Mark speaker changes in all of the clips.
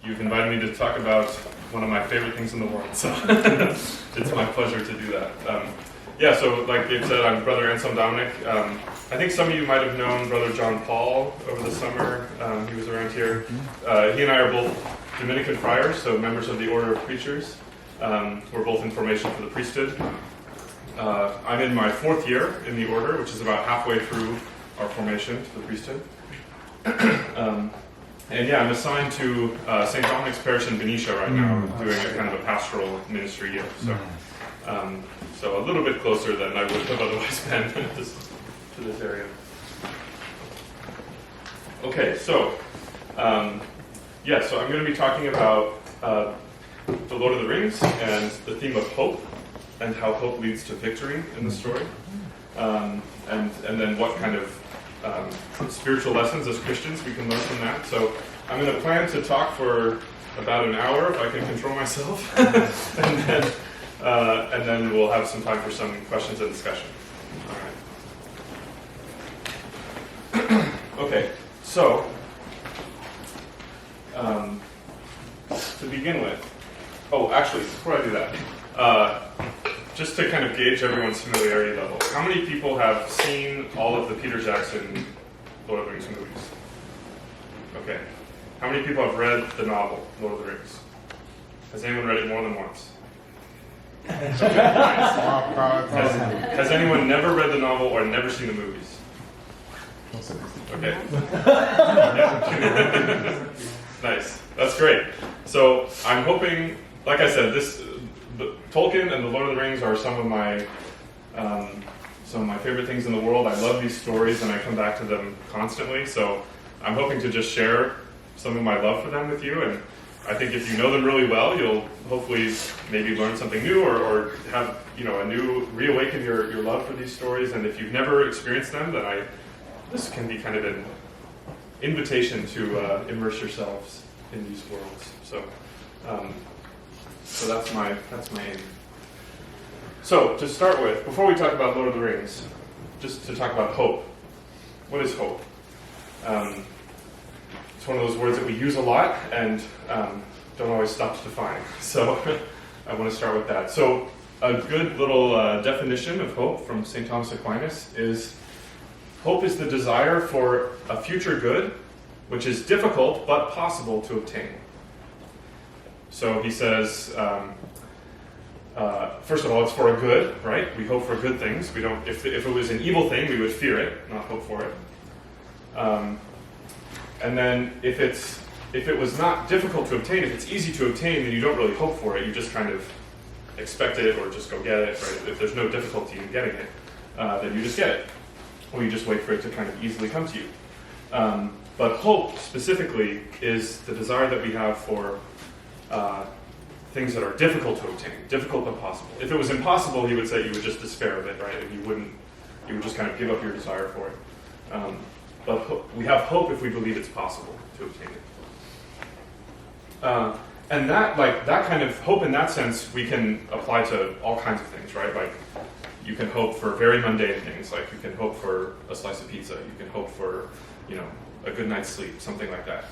Speaker 1: you've invited me to talk about one of my favorite things in the world, so it's my pleasure to do that. So like Gabe said, I'm Brother Anselm Dominic. I think some of you might have known Brother John Paul over the summer. He was around here. He and I are both Dominican friars, so members of the Order of Preachers. We're both in formation for the priesthood. I'm in my 4th year in the order, which is about halfway through our formation to the priesthood. I'm assigned to St. Dominic's Parish in Benicia right now, doing a kind of a pastoral ministry year. So a little bit closer than I would have otherwise been to this area. Okay, so I'm going to be talking about the Lord of the Rings and the theme of hope and how hope leads to victory in the story, and then what kind of spiritual lessons as Christians we can learn from that. So I'm going to plan to talk for about an hour if I can control myself, and then we'll have some time for some questions and discussion. All right. Okay, so to begin with, before I do that, just to kind of gauge everyone's familiarity level, how many people have seen all of the Peter Jackson Lord of the Rings movies? Okay. How many people have read the novel, Lord of the Rings? Has anyone read it more than once? Has anyone never read the novel or never seen the movies? Okay. Nice. That's great. So I'm hoping, like I said, Tolkien and the Lord of the Rings are some of my favorite things in the world. I love these stories and I come back to them constantly. So I'm hoping to just share some of my love for them with you. And I think if you know them really well, you'll hopefully maybe learn something new or have reawaken your love for these stories. And if you've never experienced them, then this can be kind of an invitation to immerse yourselves in these worlds. So that's my aim. So to start with, before we talk about Lord of the Rings, just to talk about hope. What is hope? It's one of those words that we use a lot and don't always stop to define. So I want to start with that. So a good little definition of hope from St. Thomas Aquinas is, hope is the desire for a future good, which is difficult but possible to obtain. So he says, first of all, it's for a good, right? We hope for good things. We don't. If it was an evil thing, we would fear it, not hope for it. And then if it was not difficult to obtain, if it's easy to obtain, then you don't really hope for it. You just kind of expect it or just go get it, right? If there's no difficulty in getting it, then you just get it. Or you just wait for it to kind of easily come to you. But hope, specifically, is the desire that we have for things that are difficult to obtain, difficult but possible. If it was impossible, he would say you would just despair of it, right? And you would just kind of give up your desire for it. But we have hope if we believe it's possible to obtain it. And that kind of hope in that sense, we can apply to all kinds of things, right? Like, you can hope for very mundane things, like you can hope for a slice of pizza, you can hope for, a good night's sleep, something like that.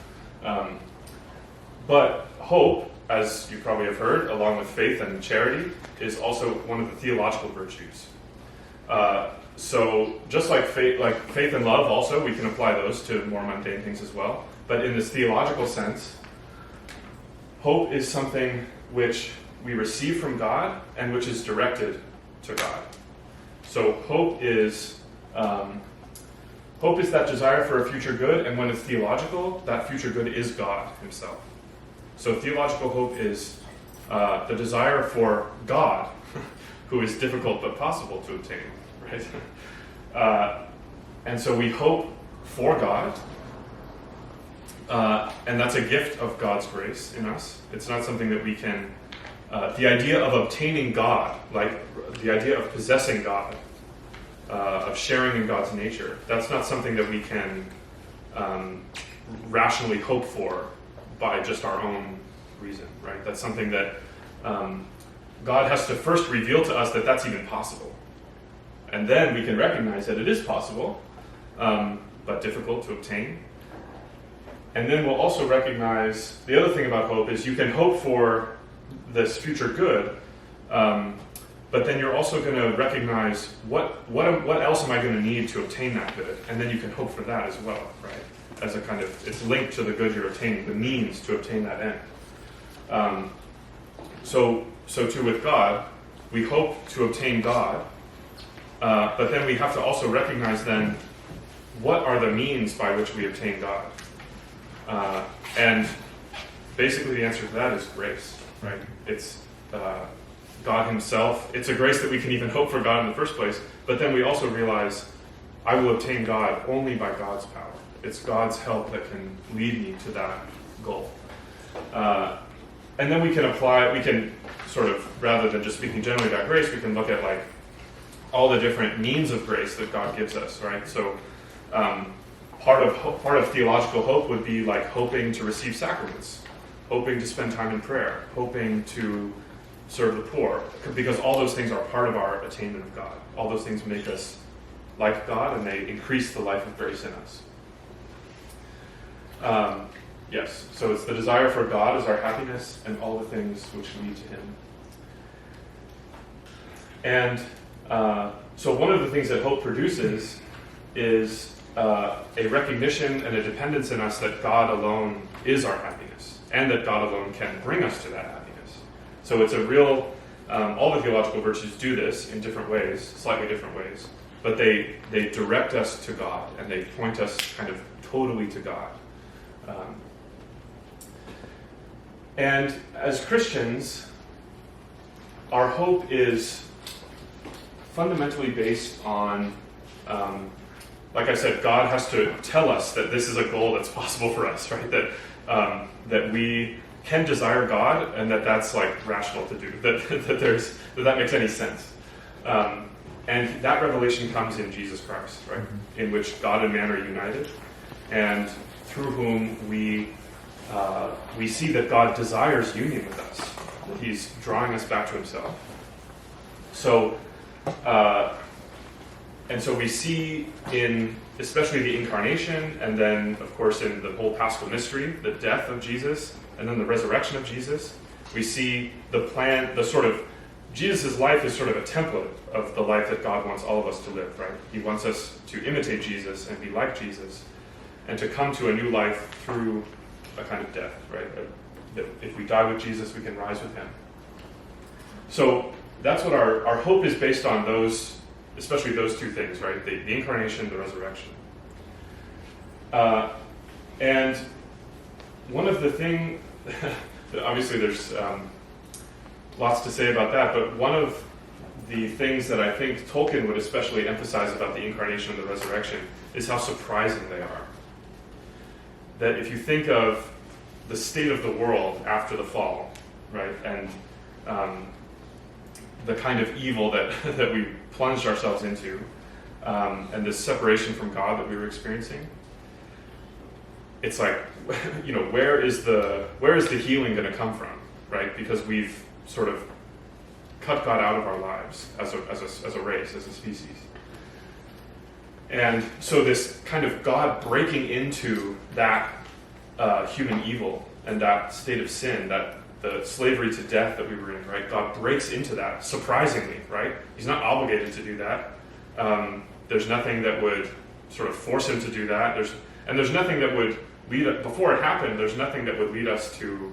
Speaker 1: But hope, as you probably have heard, along with faith and charity, is also one of the theological virtues. So just like faith and love also, we can apply those to more mundane things as well. But in this theological sense, hope is something which we receive from God and which is directed to God. So hope is that desire for a future good, and when it's theological, that future good is God himself. So theological hope is the desire for God, who is difficult but possible to obtain, right? And so we hope for God, and that's a gift of God's grace in us. It's not something that we can, the idea of obtaining God, like the idea of possessing God, of sharing in God's nature, that's not something that we can rationally hope for by just our own reason, right? That's something that God has to first reveal to us that that's even possible. And then we can recognize that it is possible, but difficult to obtain. And then we'll also recognize, the other thing about hope is you can hope for this future good, but then you're also going to recognize what else am I going to need to obtain that good, and then you can hope for that as well, right? As a kind of, it's linked to the good you're obtaining, the means to obtain that end. So too with God, we hope to obtain God, but then we have to also recognize then what are the means by which we obtain God. And basically the answer to that is grace, right? It's God himself. It's a grace that we can even hope for God in the first place, but then we also realize I will obtain God only by God's power. It's God's help that can lead me to that goal. And then we can sort of, rather than just speaking generally about grace, we can look at like all the different means of grace that God gives us, right? So part of theological hope would be like hoping to receive sacraments, hoping to spend time in prayer, hoping to serve the poor, because all those things are part of our attainment of God. All those things make us like God, and they increase the life of grace in us. Yes, so it's the desire for God as our happiness and all the things which lead to him. And so one of the things that hope produces is a recognition and a dependence in us that God alone is our happiness, and that God alone can bring us to that happiness. So it's a real, all the theological virtues do this in different ways, slightly different ways, but they direct us to God, and they point us kind of totally to God. And as Christians, our hope is fundamentally based on, like I said, God has to tell us that this is a goal that's possible for us, right? That we can desire God, and that's like rational to do. That makes any sense. And that revelation comes in Jesus Christ, right? Mm-hmm. In which God and man are united, and through whom we see that God desires union with us. That he's drawing us back to himself. So, and so we see in especially the incarnation, and then of course in the whole paschal mystery, the death of Jesus, and then the resurrection of Jesus, we see the plan, the sort of, Jesus' life is sort of a template of the life that God wants all of us to live, right? He wants us to imitate Jesus and be like Jesus, and to come to a new life through a kind of death, right? That if we die with Jesus, we can rise with him. So that's what our hope is based on, those, especially those two things, right? The incarnation, the resurrection. And one of the things, obviously there's lots to say about that, but one of the things that I think Tolkien would especially emphasize about the incarnation and the resurrection is how surprising they are. That if you think of the state of the world after the fall, right, and the kind of evil that we plunged ourselves into, and this separation from God that we were experiencing, it's like, where is the healing going to come from, right? Because we've sort of cut God out of our lives as a race, as a species. And so this kind of God breaking into that human evil and that state of sin, that the slavery to death that we were in, right? God breaks into that, surprisingly, right? He's not obligated to do that. There's nothing that would sort of force him to do that. There's nothing that would lead, before it happened, there's nothing that would lead us to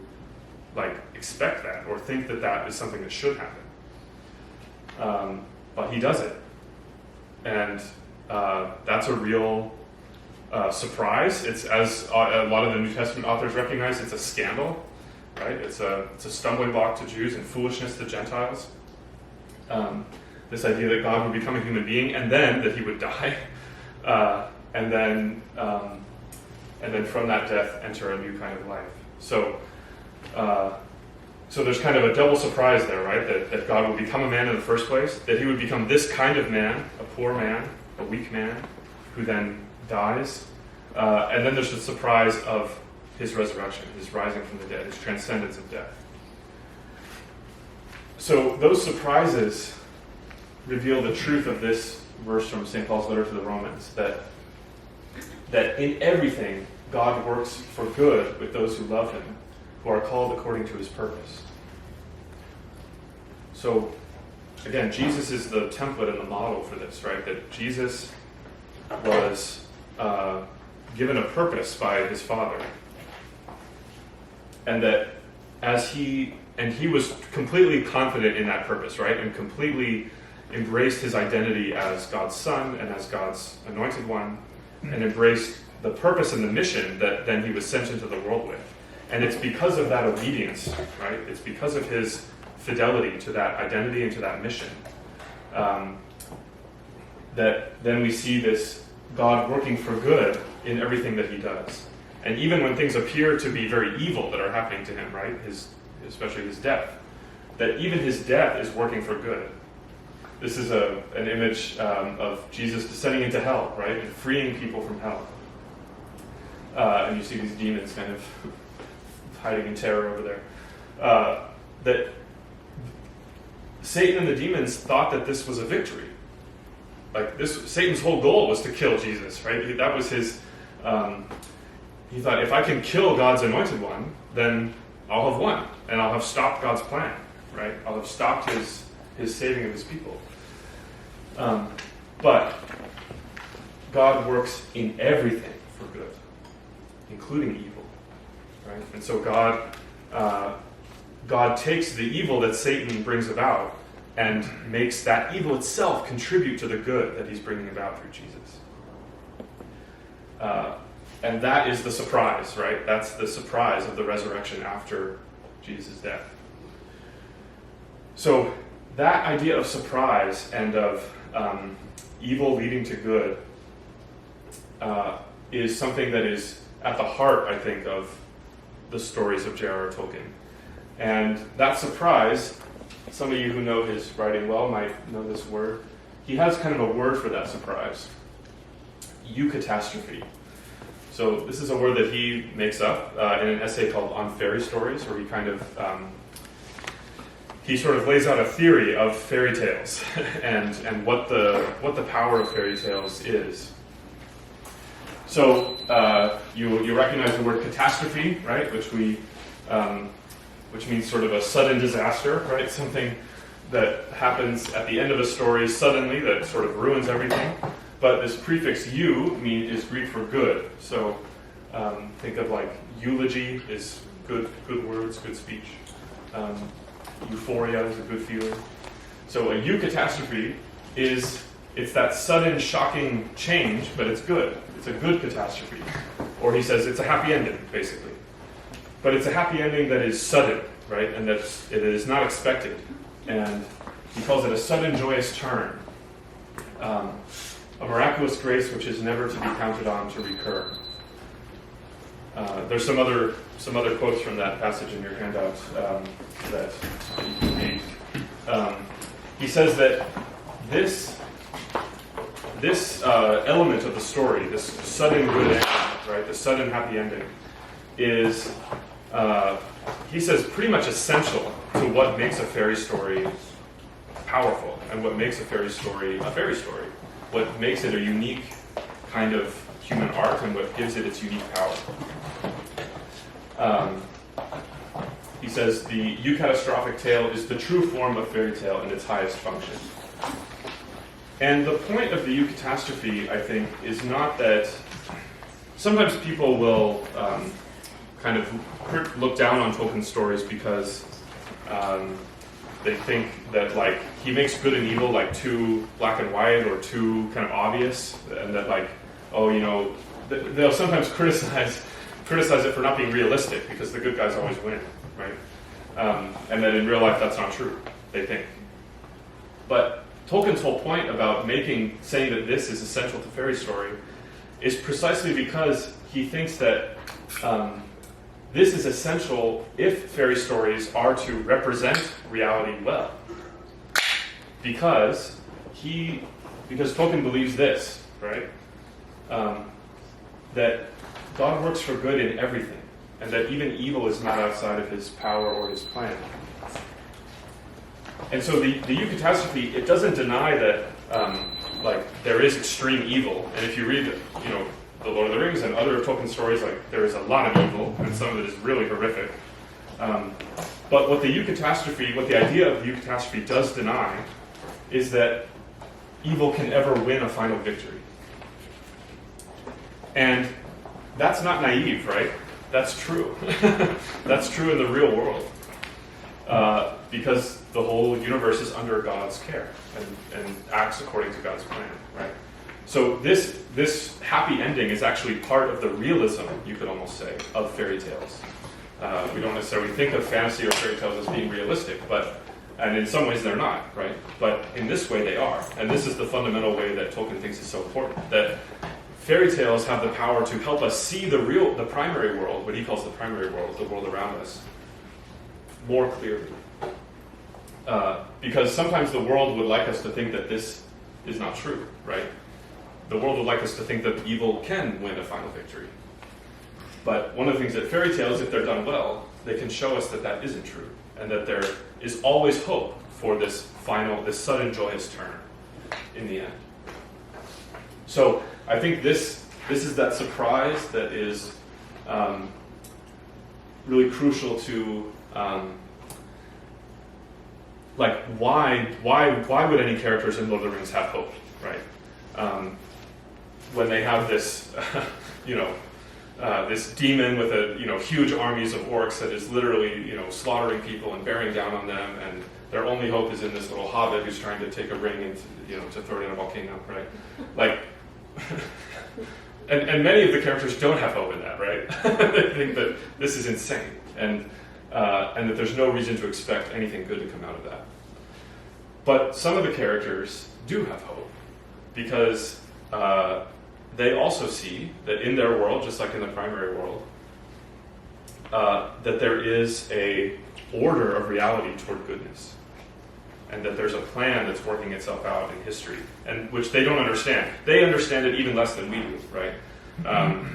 Speaker 1: like expect that or think that is something that should happen. But he does it. And that's a real surprise. It's, as a lot of the New Testament authors recognize, it's a scandal, right? It's a stumbling block to Jews and foolishness to Gentiles. This idea that God would become a human being and then that he would die, and then from that death enter a new kind of life. So there's kind of a double surprise there, right? That God would become a man in the first place, that he would become this kind of man, a poor man, a weak man, who then dies. And then there's the surprise of his resurrection, his rising from the dead, his transcendence of death. So those surprises reveal the truth of this verse from St. Paul's letter to the Romans, that in everything God works for good with those who love him, who are called according to his purpose. So, again, Jesus is the template and the model for this, right? That Jesus was given a purpose by his Father. And that he was completely confident in that purpose, right? And completely embraced his identity as God's Son and as God's anointed one, and embraced the purpose and the mission that then he was sent into the world with. And it's because of that obedience, right? It's because of his fidelity to that identity and to that mission that then we see this God working for good in everything that he does. And even when things appear to be very evil that are happening to him, right? Especially his death, that even his death is working for good. This is an image of Jesus descending into hell, right? And freeing people from hell. And you see these demons kind of hiding in terror over there. That Satan and the demons thought that this was a victory. Like Satan's whole goal was to kill Jesus, right? That was his. He thought, if I can kill God's anointed one, then I'll have won, and I'll have stopped God's plan, right? I'll have stopped his saving of his people. But God works in everything for good, including evil, right? And so God takes the evil that Satan brings about and makes that evil itself contribute to the good that he's bringing about through Jesus. And that is the surprise, right? That's the surprise of the resurrection after Jesus' death. So that idea of surprise and of evil leading to good is something that is at the heart, I think, of the stories of J.R.R. Tolkien. And that surprise, some of you who know his writing well might know this word. He has kind of a word for that surprise. Eucatastrophe. So this is a word that he makes up in an essay called On Fairy Stories, where he kind of he sort of lays out a theory of fairy tales and what the power of fairy tales is. So you recognize the word catastrophe, right? Which means sort of a sudden disaster, right? Something that happens at the end of a story suddenly that sort of ruins everything. But this prefix "eu" is Greek for good. So think of like eulogy is good words, good speech. Euphoria is a good feeling. So a eucatastrophe it's that sudden, shocking change, but it's good. It's a good catastrophe. Or he says it's a happy ending, basically. But it's a happy ending that is sudden, right? And that it is not expected. And he calls it a sudden, joyous turn. A miraculous grace which is never to be counted on to recur. There's some other quotes from that passage in your handout that you can read. He says that this element of the story, this sudden good ending, right, the sudden happy ending, is he says pretty much essential to what makes a fairy story powerful and what makes a fairy story, what makes it a unique kind of human art and what gives it its unique power. He says the eucatastrophic tale is the true form of fairy tale in its highest function. And the point of the eucatastrophe, I think, is not that sometimes people will kind of look down on Tolkien's stories because they think that like he makes good and evil like too black and white or too kind of obvious, and that like, oh, you know, they'll sometimes criticize it for not being realistic because the good guys always win, right? And that in real life that's not true, they think. But Tolkien's whole point about saying that this is essential to fairy story is precisely because he thinks that this is essential if fairy stories are to represent reality well. Because Tolkien believes this, right? That God works for good in everything, and that even evil is not outside of his power or his plan. And so the eucatastrophe, it doesn't deny that like there is extreme evil. And if you read, the Lord of the Rings and other Tolkien stories, like there is a lot of evil, and some of it is really horrific. But what the idea of the eucatastrophe does deny is that evil can ever win a final victory. And that's not naive, right? That's true. That's true in the real world. Because the whole universe is under God's care and acts according to God's plan, right? So this happy ending is actually part of the realism, you could almost say, of fairy tales. We don't necessarily think of fantasy or fairy tales as being realistic, and in some ways they're not, right? But in this way they are. And this is the fundamental way that Tolkien thinks is so important, that fairy tales have the power to help us see the primary world, what he calls the primary world, the world around us, more clearly. Because sometimes the world would like us to think that this is not true, right? The world would like us to think that evil can win a final victory. But one of the things that fairy tales, if they're done well, they can show us that that isn't true, and that there is always hope for this sudden joyous turn in the end. So I think this is that surprise that is really crucial to why would any characters in Lord of the Rings have hope, right? When they have this this demon with huge armies of orcs that is literally slaughtering people and bearing down on them, and their only hope is in this little hobbit who's trying to take a ring and to throw it in a volcano, right? Like, and many of the characters don't have hope in that, right? They think that this is insane, and that there's no reason to expect anything good to come out of that. But some of the characters do have hope, because they also see that in their world, just like in the primary world, that there is a order of reality toward goodness, and that there's a plan that's working itself out in history, and which they don't understand. They understand it even less than we do, right?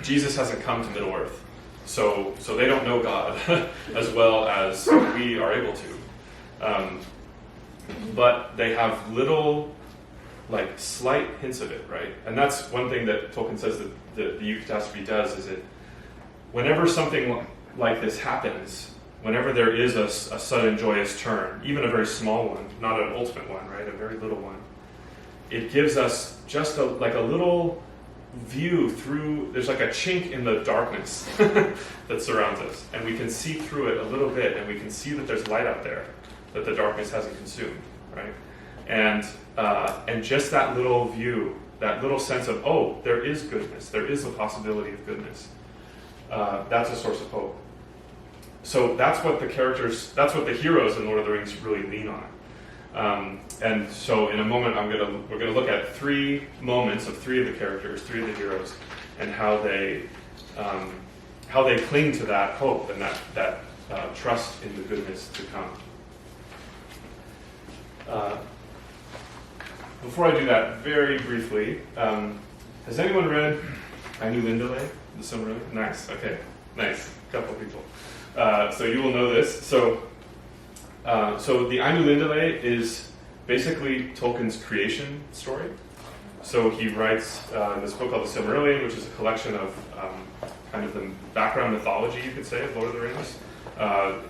Speaker 1: Jesus hasn't come to Middle Earth, so they don't know God as well as we are able to. But they have little, slight hints of it, right? And that's one thing that Tolkien says that the eucatastrophe does, is it, whenever something like this happens, whenever there is a sudden joyous turn, even a very small one, not an ultimate one, right, a very little one, it gives us just a little view through, there's like a chink in the darkness that surrounds us, and we can see through it a little bit, and we can see that there's light out there that the darkness hasn't consumed, right? And just that little view, that little sense of, oh, there is goodness, there is a possibility of goodness, that's a source of hope. So that's what the heroes in Lord of the Rings really lean on. And so in a moment we're gonna look at three moments of three of the characters, three of the heroes, and how they cling to that hope and that trust in the goodness to come. Before I do that, very briefly, has anyone read Anu Lindale, The Silmarillion? Nice, okay, nice, a couple of people. So you will know this. So the Anu Lindale is basically Tolkien's creation story. So he writes this book called The Silmarillion, which is a collection of kind of the background mythology, you could say, of Lord of the Rings,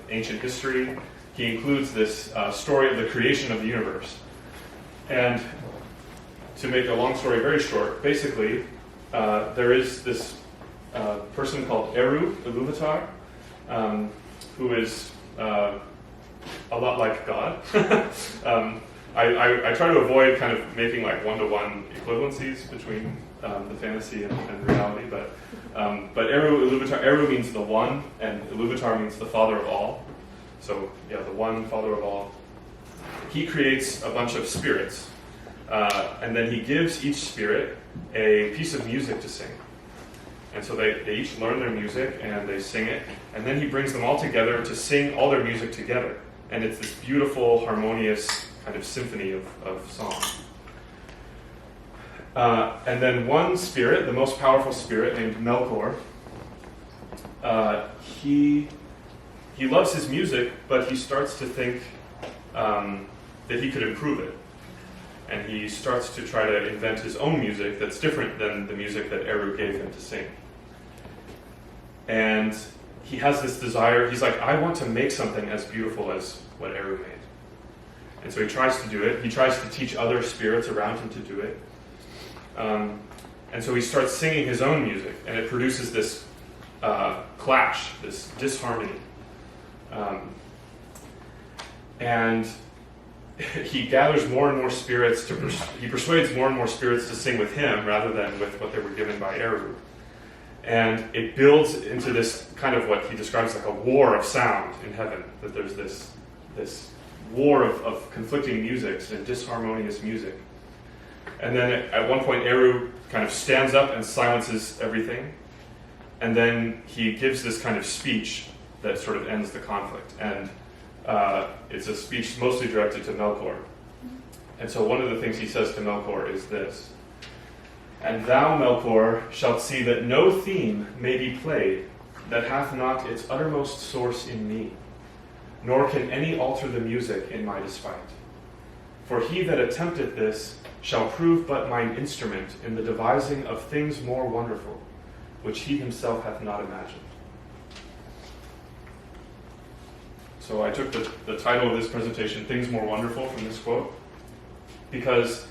Speaker 1: ancient history. He includes this story of the creation of the universe. And to make a long story very short, basically, there is this person called Eru Ilúvatar, who is a lot like God. I try to avoid kind of making one-to-one equivalencies between the fantasy and reality, but Eru Ilúvatar, Eru means the one, and Ilúvatar means the father of all. So yeah, the one father of all. He creates a bunch of spirits, and then he gives each spirit a piece of music to sing. And so they each learn their music and they sing it, and then he brings them all together to sing all their music together. And it's this beautiful, harmonious kind of symphony of song. And then one spirit, the most powerful spirit, named Melkor, he loves his music, but he starts to think that he could improve it. and he starts to try to invent his own music that's different than the music that Eru gave him to sing. And he has this desire, he's like, I want to make something as beautiful as what Eru made. And so he tries to do it. He tries to teach other spirits around him to do it. And so he starts singing his own music, and it produces this clash, this disharmony. And he gathers more and more spirits he persuades more and more spirits to sing with him rather than with what they were given by Eru. And it builds into this kind of what he describes like a war of sound in heaven, that there's this war of conflicting musics and disharmonious music. And then at one point Eru kind of stands up and silences everything, and then he gives this kind of speech that sort of ends the conflict. And it's a speech mostly directed to Melkor. And so one of the things he says to Melkor is this: "And thou, Melkor, shalt see that no theme may be played that hath not its uttermost source in me, nor can any alter the music in my despite. For he that attempteth this shall prove but mine instrument in the devising of things more wonderful, which he himself hath not imagined." So I took the title of this presentation, "Things More Wonderful," from this quote, because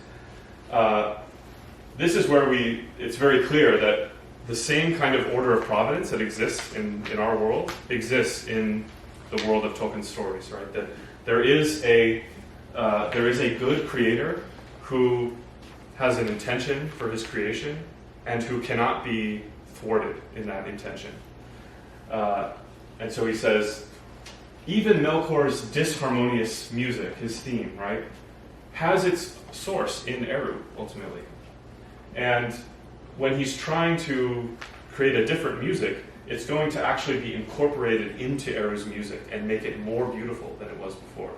Speaker 1: this is where it's very clear that the same kind of order of providence that exists in our world exists in the world of Tolkien's stories, right? That there is a good creator who has an intention for his creation and who cannot be thwarted in that intention. And so he says, even Melkor's disharmonious music, his theme, right, has its source in Eru, ultimately. And when he's trying to create a different music, it's going to actually be incorporated into Eru's music and make it more beautiful than it was before.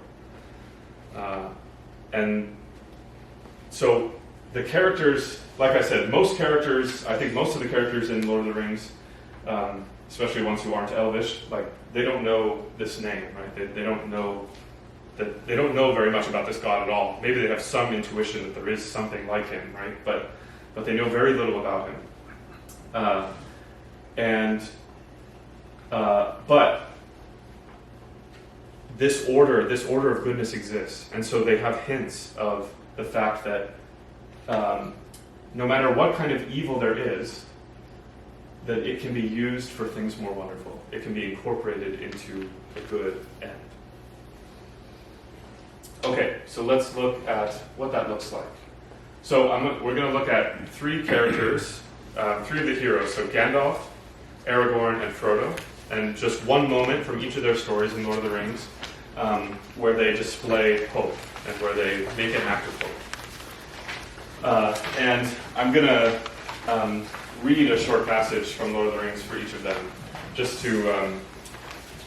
Speaker 1: And so the characters, like I said, I think most of the characters in Lord of the Rings, especially ones who aren't Elvish, like, they don't know this name, right? They don't know very much about this god at all. Maybe they have some intuition that there is something like him, right? But they know very little about him. But this order of goodness exists, and so they have hints of the fact that no matter what kind of evil there is, that it can be used for things more wonderful. It can be incorporated into a good end. Okay, so let's look at what that looks like. So we're going to look at three characters, three of the heroes, so Gandalf, Aragorn, and Frodo, and just one moment from each of their stories in Lord of the Rings where they display hope and where they make an act of hope. And I'm going to read a short passage from Lord of the Rings for each of them, just to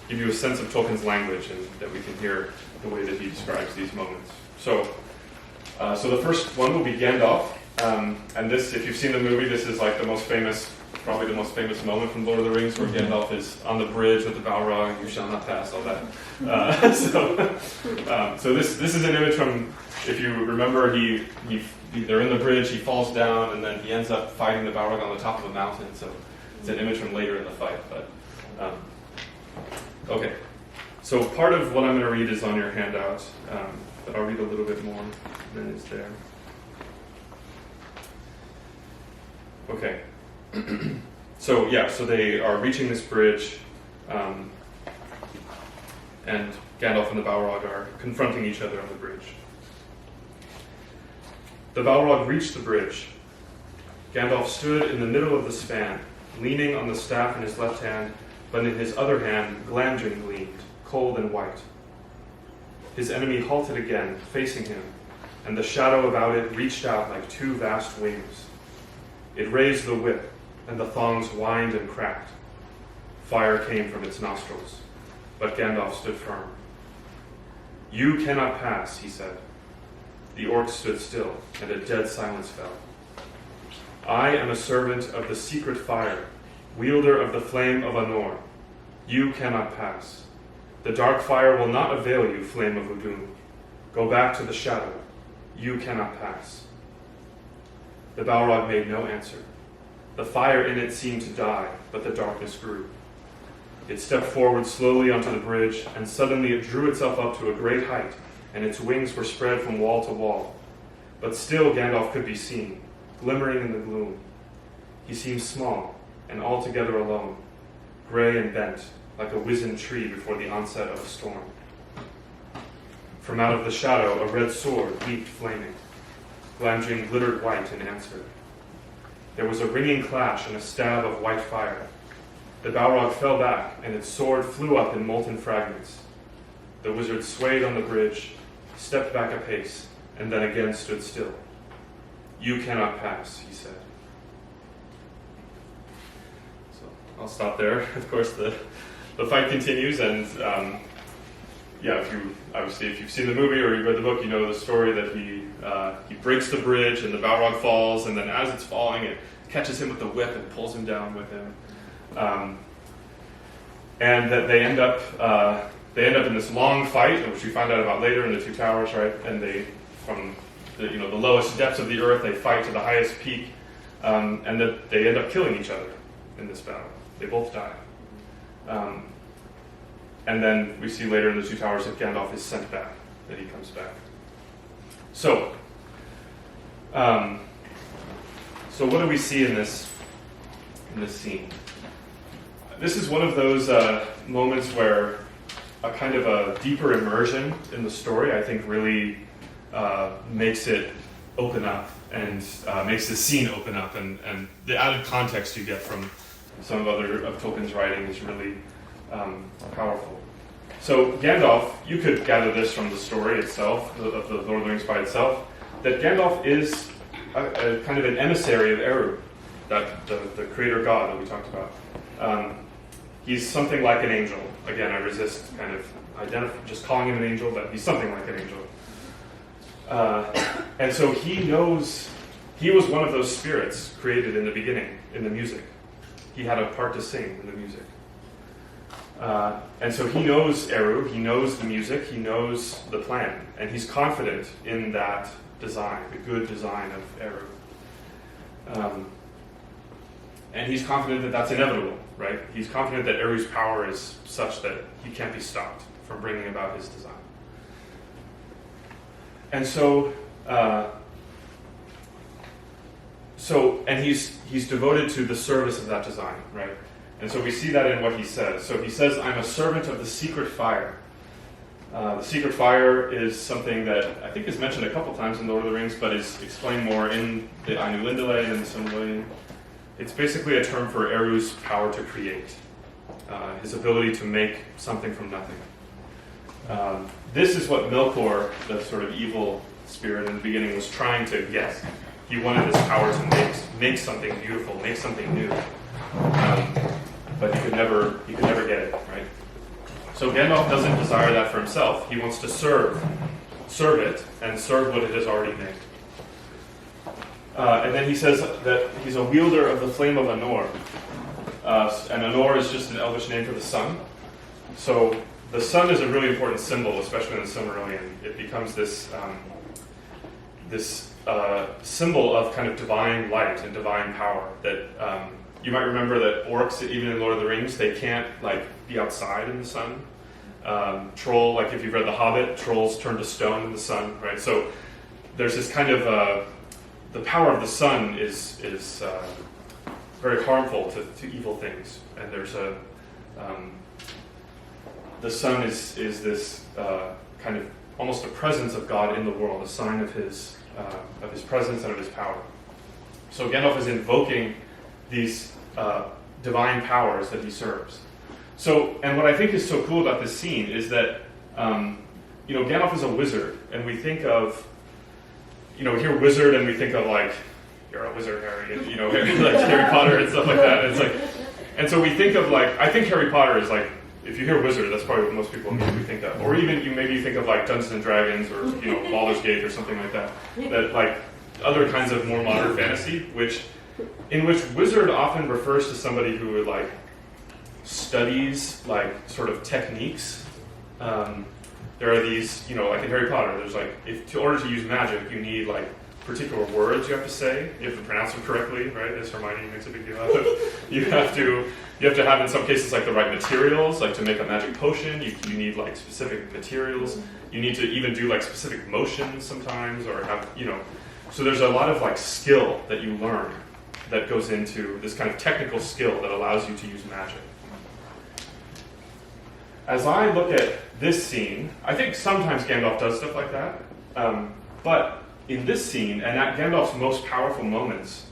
Speaker 1: give you a sense of Tolkien's language and that we can hear the way that he describes these moments. So the first one will be Gandalf, and this, if you've seen the movie, this is like probably the most famous moment from Lord of the Rings, where Gandalf is on the bridge with the Balrog, "You shall not pass," all that. So this is an image from, if you remember, they're in the bridge, he falls down, and then he ends up fighting the Balrog on the top of a mountain. So it's an image from later in the fight. But okay. So part of what I'm going to read is on your handout, but I'll read a little bit more than is there. Okay. So they are reaching this bridge, and Gandalf and the Balrog are confronting each other on the bridge. The Balrog reached the bridge. Gandalf stood in the middle of the span, leaning on the staff in his left hand, but in his other hand Glamdring gleamed, cold and white. His enemy halted again, facing him, and the shadow about it reached out like two vast wings. It raised the whip, and the thongs whined and cracked. Fire came from its nostrils, but Gandalf stood firm. "You cannot pass," he said. The orcs stood still, and a dead silence fell. "I am a servant of the secret fire, wielder of the flame of Anor. You cannot pass. The dark fire will not avail you, flame of Udun. Go back to the shadow. "You cannot pass." The Balrog made no answer. The fire in it seemed to die, but the darkness grew. It stepped forward slowly onto the bridge, and suddenly it drew itself up to a great height, and its wings were spread from wall to wall. But still Gandalf could be seen, glimmering in the gloom. He seemed small, and altogether alone, gray and bent, like a wizened tree before the onset of a storm. From out of the shadow a red sword leaped flaming. Glamdring glittered white in answer. There was a ringing clash and a stab of white fire. The Balrog fell back, and its sword flew up in molten fragments. The wizard swayed on the bridge, stepped back a pace, and then again stood still. "You cannot pass," he said. So I'll stop there. Of course, the fight continues, and if you've seen the movie or you've read the book, you know the story that he breaks the bridge and the Balrog falls, and then as it's falling, it catches him with the whip and pulls him down with him. And that they end up in this long fight, which we find out about later in the Two Towers, right? And they, from the lowest depths of the earth, they fight to the highest peak, and that they end up killing each other in this battle. They both die. And then we see later in the Two Towers that Gandalf is sent back, that he comes back. So what do we see in this scene? This is one of those moments where a kind of a deeper immersion in the story, I think, really makes it open up and makes the scene open up, and the added context you get from some of Tolkien's writing is really powerful. So Gandalf, you could gather this from the story itself, of the Lord of the Rings by itself, that Gandalf is a kind of an emissary of Eru, that the creator god that we talked about. He's something like an angel. Again, I resist kind of just calling him an angel, but he's something like an angel. And so he knows, he was one of those spirits created in the beginning, in the music. He had a part to sing in the music. And so he knows Eru, he knows the music, he knows the plan, and he's confident in that design, the good design of Eru. And he's confident that that's inevitable, right? He's confident that Eru's power is such that he can't be stopped from bringing about his design. And and he's devoted to the service of that design, right? And so we see that in what he says. So he says, "I'm a servant of the secret fire." The secret fire is something that I think is mentioned a couple times in Lord of the Rings, but is explained more in the Ainu Lindale and the Silmarillion. It's basically a term for Eru's power to create, his ability to make something from nothing. This is what Melkor, the sort of evil spirit in the beginning, was trying to get. He wanted this power to make something beautiful, make something new, but he could never get it, right? So Gandalf doesn't desire that for himself. He wants to serve it, and serve what it has already made. And then he says that he's a wielder of the flame of Anor. And Anor is just an elvish name for the sun. So the sun is a really important symbol, especially in the Silmarillion. It becomes this symbol of kind of divine light and divine power. That you might remember that orcs, even in Lord of the Rings, they can't be outside in the sun. Troll, if you've read The Hobbit, trolls turn to stone in the sun, right? So there's this kind of the power of the sun is very harmful to evil things, and there's the sun is this kind of almost a presence of God in the world, a sign of his presence and of his power. So Gandalf is invoking these divine powers that he serves. So, and what I think is so cool about this scene is that Gandalf is a wizard, and we think of we hear wizard and we think of you're a wizard, Harry, and like Harry Potter and stuff like that. And so we think of I think Harry Potter is if you hear wizard, that's probably what most people immediately think of. Or even you think of Dungeons and Dragons or Baldur's Gate or something like that. That other kinds of more modern fantasy, in which wizard often refers to somebody who studies sort of techniques there are these, like in Harry Potter, there's like, in order to use magic, you need like particular words you have to say. You have to pronounce them correctly, right? As Hermione makes a big deal out of it. You have to have in some cases like the right materials, like to make a magic potion. You need like specific materials. You need to even do like specific motions sometimes, or have So there's a lot of like skill that you learn that goes into this kind of technical skill that allows you to use magic. As I look at this scene, I think sometimes Gandalf does stuff like that, but in this scene, and at Gandalf's most powerful moments,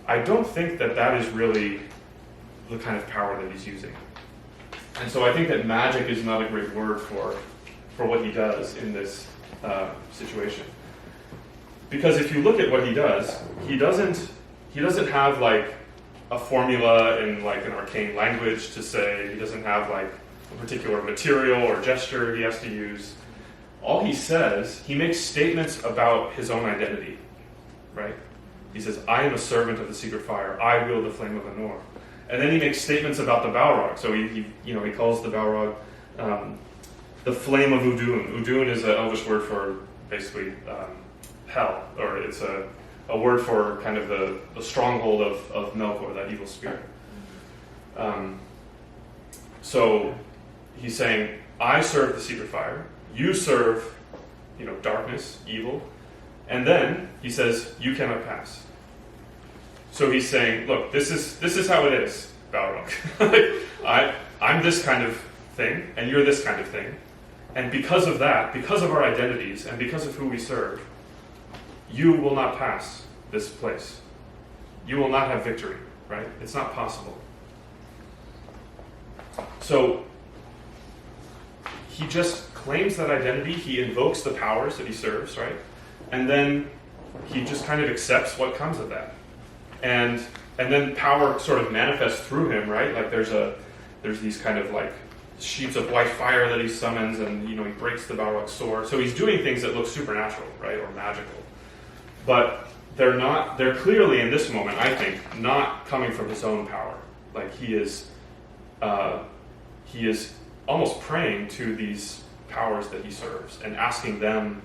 Speaker 1: I don't think that is really the kind of power that he's using. And so I think that magic is not a great word for what he does in this situation. Because if you look at what he does, he doesn't have like a formula in like an arcane language to say. He doesn't have like a particular material or gesture he has to use. All he says, he makes statements about his own identity, right? He says, I am a servant of the secret fire. I wield the flame of Anor. And then he makes statements about the Balrog. So he calls the Balrog the flame of Udun. Udun is an Elvish word for basically hell, or it's a word for kind of the stronghold of Melkor, that evil spirit. So he's saying, I serve the secret fire. You serve, darkness, evil. And then he says, you cannot pass. So he's saying, look, this is how it is, Balrog. I'm this kind of thing, and you're this kind of thing. And because of that, because of our identities, and because of who we serve, you will not pass this place. You will not have victory, right? It's not possible. So he just claims that identity, he invokes the powers that he serves, right? And then he just kind of accepts what comes of that. And then power sort of manifests through him, right? Like there's these kind of like sheets of white fire that he summons, and he breaks the Balrog's sword. So he's doing things that look supernatural, right? Or magical. But they're clearly in this moment, I think, not coming from his own power. Like he is almost praying to these powers that he serves and asking them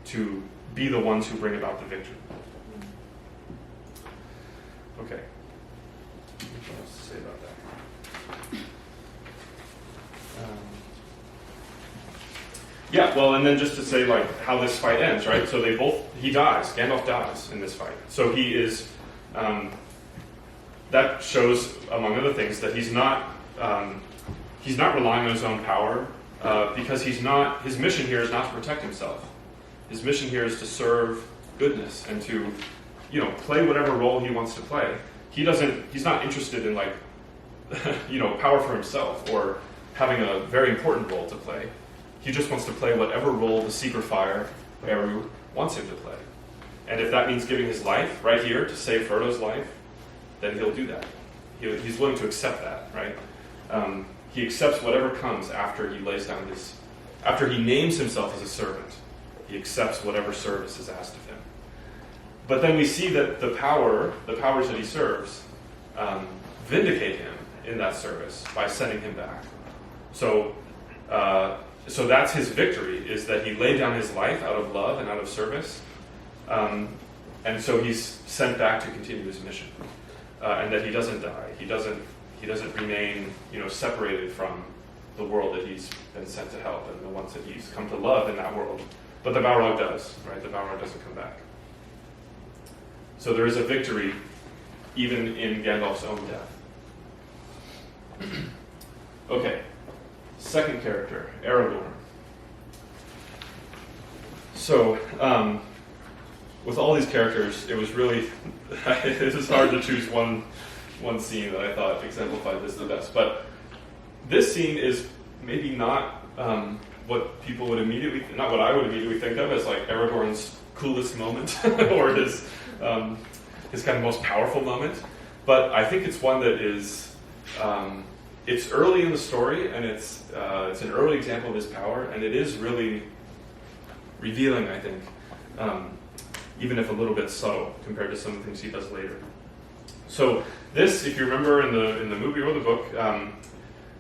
Speaker 1: to be the ones who bring about the victory. Okay. What else to say about that? And then just to say like how this fight ends, right? So Gandalf dies in this fight. So he is, that shows, among other things, that he's not relying on his own power, because his mission here is not to protect himself. His mission here is to serve goodness and to, play whatever role he wants to play. He's not interested in like, power for himself or having a very important role to play. He just wants to play whatever role the secret fire Eru wants him to play. And if that means giving his life right here to save Frodo's life, then he'll do that. He's willing to accept that, right? He accepts whatever comes after he after he names himself as a servant. He accepts whatever service is asked of him. But then we see that the powers that he serves, vindicate him in that service by sending him back. So that's his victory, is that he laid down his life out of love and out of service. And so he's sent back to continue his mission. And that he doesn't die. He doesn't remain, separated from the world that he's been sent to help and the ones that he's come to love in that world. But the Balrog does, right? The Balrog doesn't come back. So there is a victory even in Gandalf's own death. Okay. Second character, Aragorn. So, with all these characters, it was really it was hard to choose one scene that I thought exemplified this the best. But this scene is maybe not what people would not what I would immediately think of as like Aragorn's coolest moment or his kind of most powerful moment. But I think it's one that is it's early in the story, and it's an early example of his power, and it is really revealing, I think. Even if a little bit subtle compared to some of the things he does later. So this, if you remember in the movie or the book,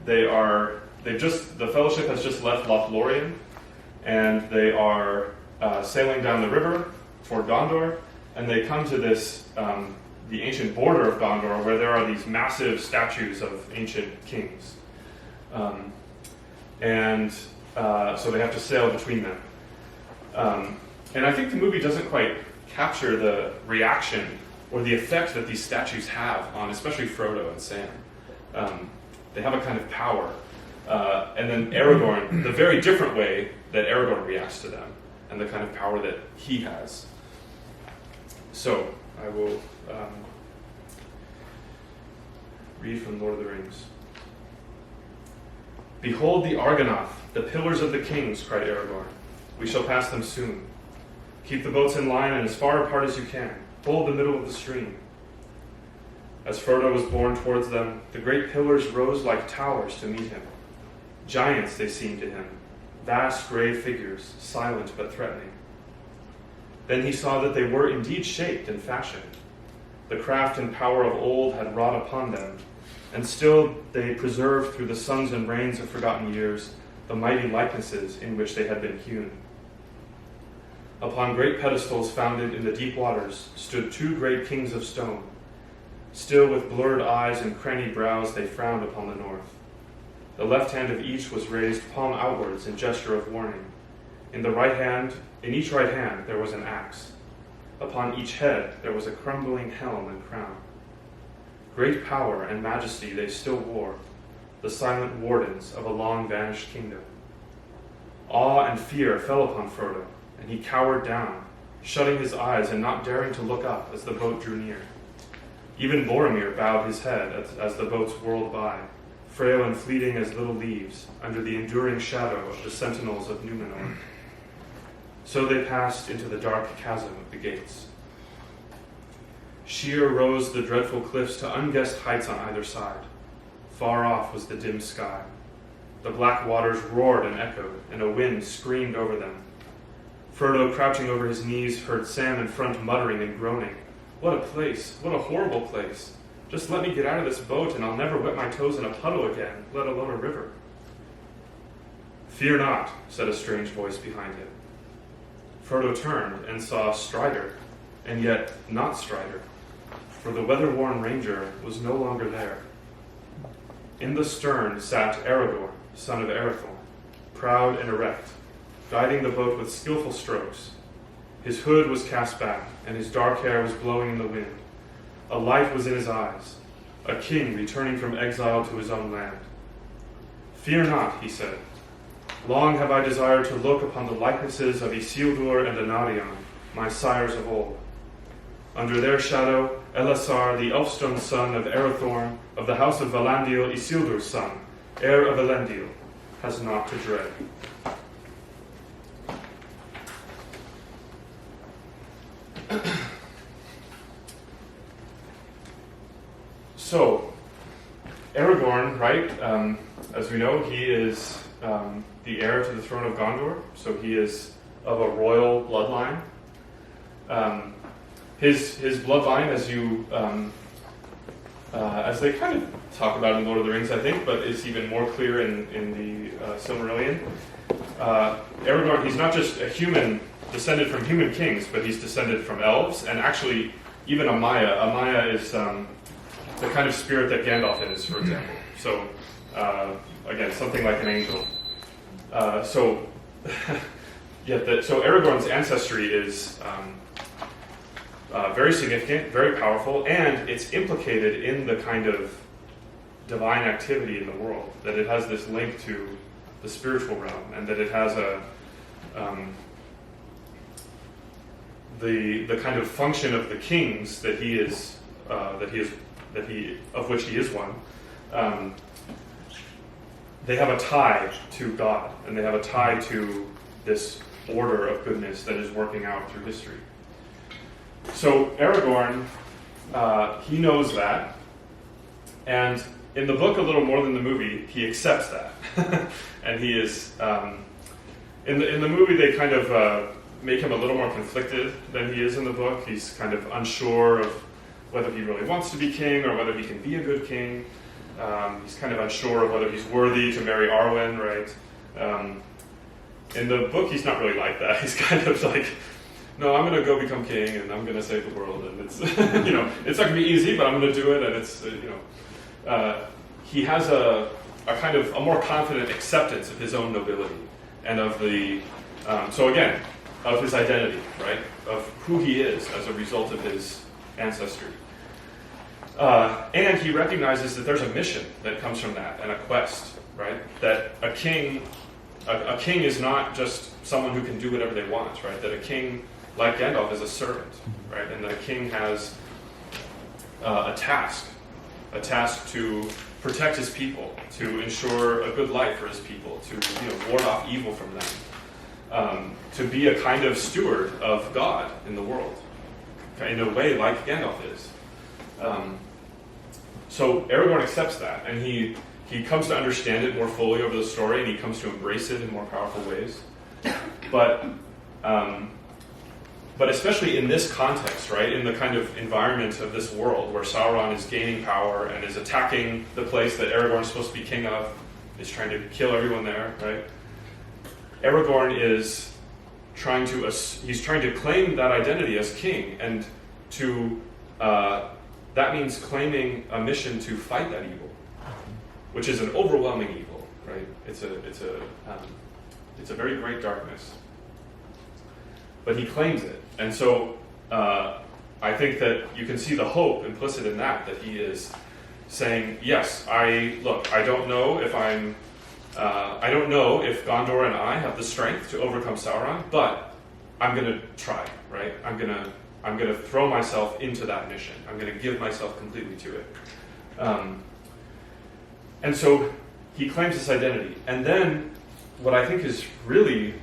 Speaker 1: the Fellowship has just left Lothlorien, and they are sailing down the river toward Gondor, and they come to this, the ancient border of Gondor, where there are these massive statues of ancient kings. So they have to sail between them. And I think the movie doesn't quite capture the reaction or the effect that these statues have on especially Frodo and Sam. They have a kind of power. And then Aragorn, the very different way that Aragorn reacts to them, and the kind of power that he has. So, I will read from Lord of the Rings. "Behold the Argonath, the pillars of the kings," cried Aragorn. "We shall pass them soon. Keep the boats in line and as far apart as you can. Hold the middle of the stream." As Frodo was borne towards them, the great pillars rose like towers to meet him. Giants they seemed to him, vast grey figures, silent but threatening. Then he saw that they were indeed shaped and fashioned. The craft and power of old had wrought upon them, and still they preserved through the suns and rains of forgotten years the mighty likenesses in which they had been hewn. Upon great pedestals founded in the deep waters stood two great kings of stone. Still with blurred eyes and cranny brows they frowned upon the north. The left hand of each was raised palm outwards in gesture of warning. In each right hand there was an axe. Upon each head there was a crumbling helm and crown. Great power and majesty they still wore, the silent wardens of a long-vanished kingdom. Awe and fear fell upon Frodo, and he cowered down, shutting his eyes and not daring to look up as the boat drew near. Even Boromir bowed his head as the boats whirled by, frail and fleeting as little leaves, under the enduring shadow of the sentinels of Númenor. So they passed into the dark chasm of the gates. Sheer rose the dreadful cliffs to unguessed heights on either side. Far off was the dim sky. The black waters roared and echoed, and a wind screamed over them. Frodo, crouching over his knees, heard Sam in front muttering and groaning. "What a place! What a horrible place! Just let me get out of this boat and I'll never wet my toes in a puddle again, let alone a river." "Fear not," said a strange voice behind him. Frodo turned and saw Strider, and yet not Strider, for the weather-worn ranger was no longer there. In the stern sat Aragorn, son of Arathorn, proud and erect, guiding the boat with skillful strokes. His hood was cast back, and his dark hair was blowing in the wind. A light was in his eyes, a king returning from exile to his own land. "Fear not," he said. "Long have I desired to look upon the likenesses of Isildur and Anarion, my sires of old. Under their shadow, Elisar, the Elfstone son of Arathorn, of the house of Valandil, Isildur's son, heir of Elendil, has naught to dread." So, Aragorn, right, as we know, he is the heir to the throne of Gondor, so he is of a royal bloodline. His bloodline, as they kind of talk about in Lord of the Rings, I think, but is even more clear in the Silmarillion. Aragorn, he's not just a human descended from human kings, but he's descended from elves, and actually even a Maya. A Maya is the kind of spirit that Gandalf is, for example. So, again, something like an angel. So Aragorn's ancestry is very significant, very powerful, and it's implicated in the kind of divine activity in the world, that it has this link to the spiritual realm, and that it has the kind of function of the kings that he is of which he is one. They have a tie to God, and they have a tie to this order of goodness that is working out through history. So Aragorn, he knows that, and in the book a little more than the movie, he accepts that. And he is, in the movie they kind of make him a little more conflicted than he is in the book. He's kind of unsure of whether he really wants to be king or whether he can be a good king. He's kind of unsure of whether he's worthy to marry Arwen, right? In the book, he's not really like that. He's kind of like, no, I'm going to go become king, and I'm going to save the world, and it's, it's not going to be easy, but I'm going to do it, and it's, he has a kind of a more confident acceptance of his own nobility, and of the, of his identity, right? Of who he is as a result of his ancestry. And he recognizes that there's a mission that comes from that, and a quest, right? That a king is not just someone who can do whatever they want, right? That a king, like Gandalf, is a servant, right? And that a king has a task to protect his people, to ensure a good life for his people, to ward off evil from them, to be a kind of steward of God in the world, in a way like Gandalf is. So Aragorn accepts that, and he comes to understand it more fully over the story, and he comes to embrace it in more powerful ways. But especially in this context, right, in the kind of environment of this world where Sauron is gaining power and is attacking the place that Aragorn is supposed to be king of, is trying to kill everyone there, right? Aragorn is trying to claim that identity as king, and that means claiming a mission to fight that evil, which is an overwhelming evil, right? It's a very great darkness. But he claims it. And so I think that you can see the hope implicit in that he is saying, yes, I don't know if Gondor and I have the strength to overcome Sauron, but I'm going to try, right? I'm going to throw myself into that mission. I'm going to give myself completely to it. And so he claims this identity. And then what I think is really,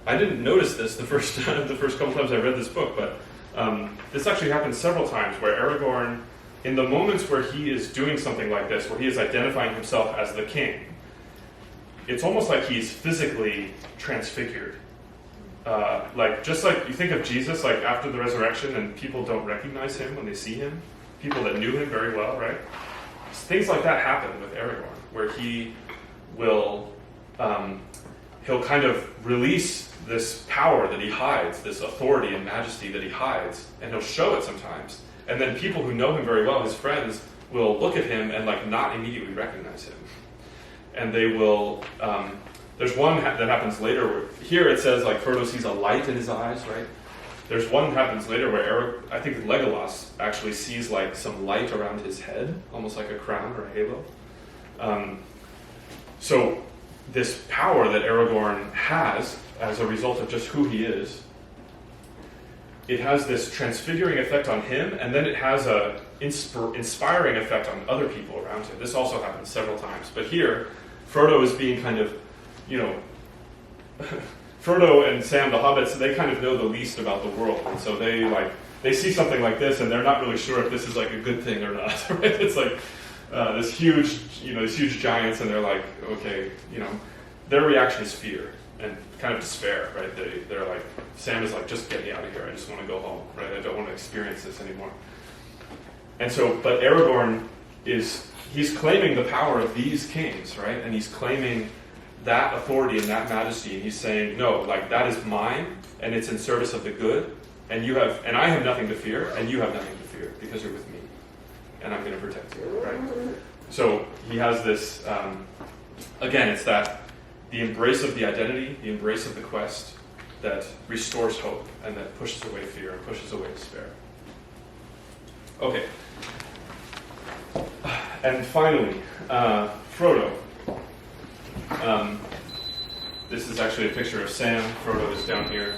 Speaker 1: I didn't notice this the first couple times I read this book, but this actually happens several times where Aragorn, in the moments where he is doing something like this, where he is identifying himself as the king, it's almost like he's physically transfigured. Just like you think of Jesus, like after the resurrection, and people don't recognize him when they see him, people that knew him very well, right? Things like that happen with Aragorn, where he will, he'll kind of release this power that he hides, this authority and majesty that he hides, and he'll show it sometimes. And then people who know him very well, his friends, will look at him and not immediately recognize him. And they will, there's one that happens later where, here it says Frodo sees a light in his eyes, right? There's one that happens later where I think Legolas actually sees some light around his head, almost like a crown or a halo. So this power that Aragorn has as a result of just who he is, it has this transfiguring effect on him, and then it has a inspiring effect on other people around him. This also happens several times. But here, Frodo is being kind of, Frodo and Sam, the hobbits, they kind of know the least about the world. And so they see something like this, and they're not really sure if this is a good thing or not. Right? It's these huge giants, and they're like, okay, their reaction is fear and kind of despair, right? They're like, Sam is like, just get me out of here. I just want to go home, right? I don't want to experience this anymore. And so, but Aragorn he's claiming the power of these kings, right? And he's claiming that authority and that majesty, and he's saying, no, that is mine, and it's in service of the good, and I have nothing to fear, and you have nothing to fear, because you're with me, and I'm going to protect you, right? So he has this, again, it's the embrace of the identity, the embrace of the quest, that restores hope, and that pushes away fear, and pushes away despair. Okay. And finally, Frodo. This is actually a picture of Sam. Frodo is down here,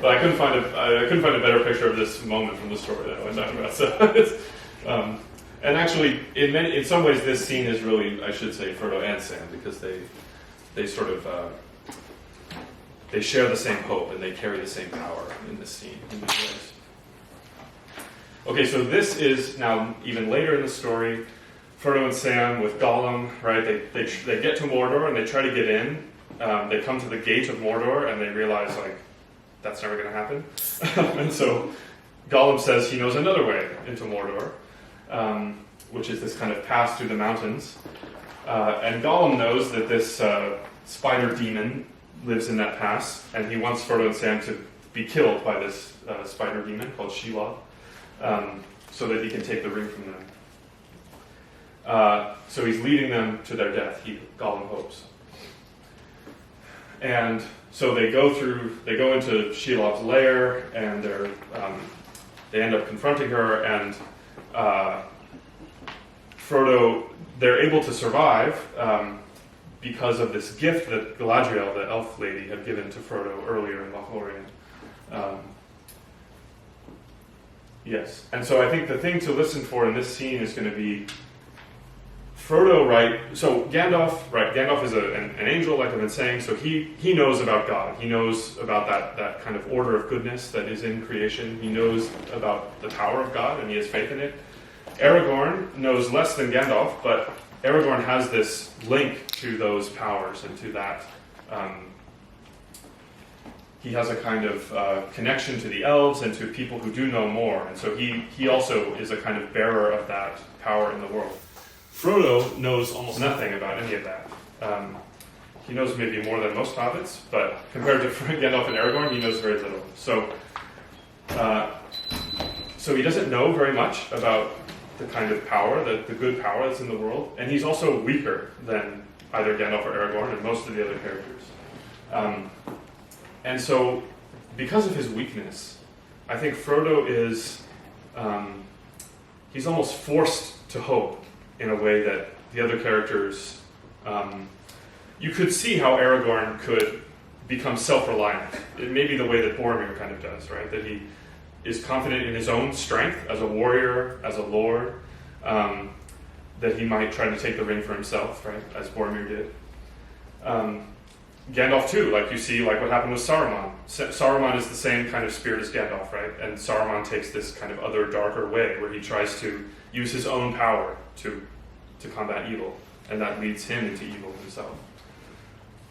Speaker 1: but I couldn't find a better picture of this moment from the story that I was talking about. So, and actually, in some ways, this scene is really, I should say, Frodo and Sam, because they sort of they share the same hope and they carry the same power in this scene in many ways. Okay, so this is now even later in the story. Frodo and Sam with Gollum, right? They get to Mordor and they try to get in. They come to the gate of Mordor and they realize that's never going to happen. And so Gollum says he knows another way into Mordor, which is this kind of pass through the mountains. And Gollum knows that this spider demon lives in that pass, and he wants Frodo and Sam to be killed by this spider demon called Shelob, so that he can take the ring from them. So he's leading them to their death, Gollum hopes. And so they go into Shelob's lair, and they end up confronting her, and Frodo, they're able to survive because of this gift that Galadriel, the elf lady, had given to Frodo earlier in Lothlorien. Yes, and so I think the thing to listen for in this scene is going to be Frodo, right? So Gandalf is an angel, like I've been saying, so he knows about God. He knows about that kind of order of goodness that is in creation. He knows about the power of God, and he has faith in it. Aragorn knows less than Gandalf, but Aragorn has this link to those powers and to that. He has a kind of connection to the elves and to people who do know more, and so he also is a kind of bearer of that power in the world. Frodo knows almost nothing about any of that. He knows maybe more than most hobbits, but compared to Gandalf and Aragorn, he knows very little. So he doesn't know very much about the kind of power, the good power that's in the world, and he's also weaker than either Gandalf or Aragorn and most of the other characters. And so, because of his weakness, I think Frodo is, he's almost forced to hope in a way that the other characters, you could see how Aragorn could become self-reliant. It may be the way that Boromir kind of does, right? That he is confident in his own strength as a warrior, as a lord, that he might try to take the ring for himself, right? As Boromir did. Gandalf too, like you see, like what happened with Saruman. Saruman is the same kind of spirit as Gandalf, right? And Saruman takes this kind of other, darker way where he tries to use his own power to combat evil, and that leads him into evil himself.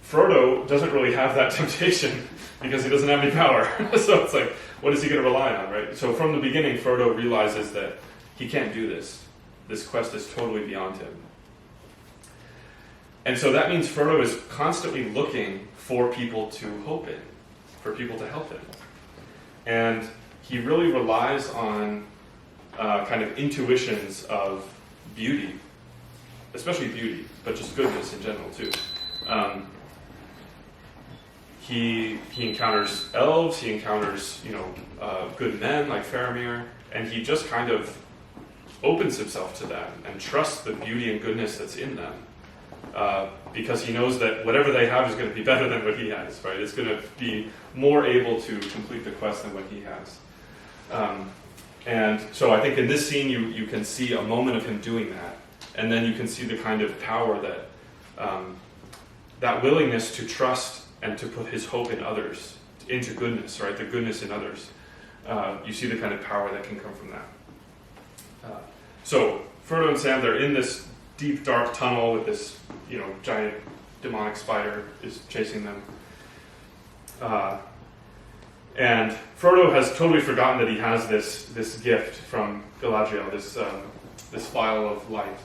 Speaker 1: Frodo doesn't really have that temptation because he doesn't have any power. So it's like, what is he going to rely on, right? So from the beginning, Frodo realizes that he can't do this. This quest is totally beyond him. And so that means Frodo is constantly looking for people to hope in, for people to help him. And he really relies on kind of intuitions of beauty, especially beauty, but just goodness in general too. He encounters elves, he encounters good men like Faramir, and he just kind of opens himself to that and trusts the beauty and goodness that's in them. Because he knows that whatever they have is going to be better than what he has, right? It's going to be more able to complete the quest than what he has. And so I think in this scene you can see a moment of him doing that, and then you can see the kind of power that willingness to trust and to put his hope in others, into goodness, right? The goodness in others. You see the kind of power that can come from that. So Frodo and Sam, they're in this deep, dark tunnel with this, giant demonic spider is chasing them. And Frodo has totally forgotten that he has this gift from Galadriel, this vial of light.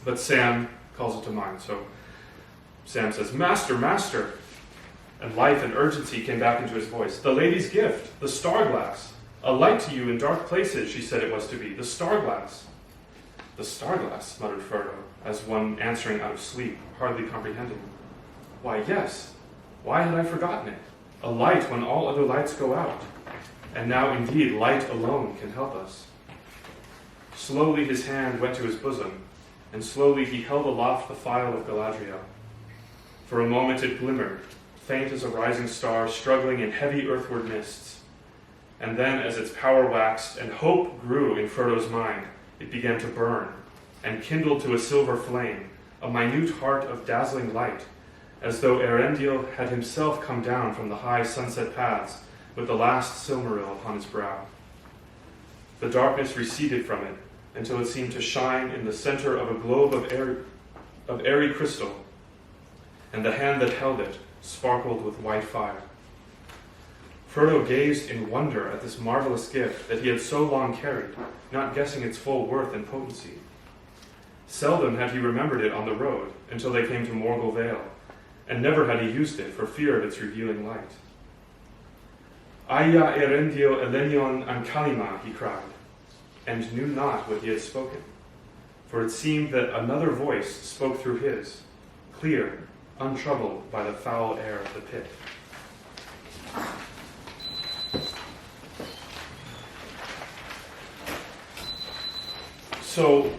Speaker 1: But Sam calls it to mind. So Sam says, "Master, Master!" And life and urgency came back into his voice. "The lady's gift, the star glass. A light to you in dark places, she said it was to be. The star glass." "The star glass," muttered Frodo, as one answering out of sleep, hardly comprehending. "Why, yes. Why had I forgotten it? A light when all other lights go out. And now, indeed, light alone can help us." Slowly his hand went to his bosom, and slowly he held aloft the phial of Galadriel. For a moment it glimmered, faint as a rising star struggling in heavy earthward mists. And then, as its power waxed and hope grew in Frodo's mind, it began to burn, and kindled to a silver flame, a minute heart of dazzling light, as though Eärendil had himself come down from the high sunset paths with the last Silmaril upon his brow. The darkness receded from it until it seemed to shine in the center of a globe of airy crystal, and the hand that held it sparkled with white fire. Frodo gazed in wonder at this marvelous gift that he had so long carried, not guessing its full worth and potency. Seldom had he remembered it on the road until they came to Morgul Vale, and never had he used it for fear of its revealing light. Aya erendio elenion ankalima, he cried, and knew not what he had spoken, for it seemed that another voice spoke through his, clear, untroubled by the foul air of the pit. So,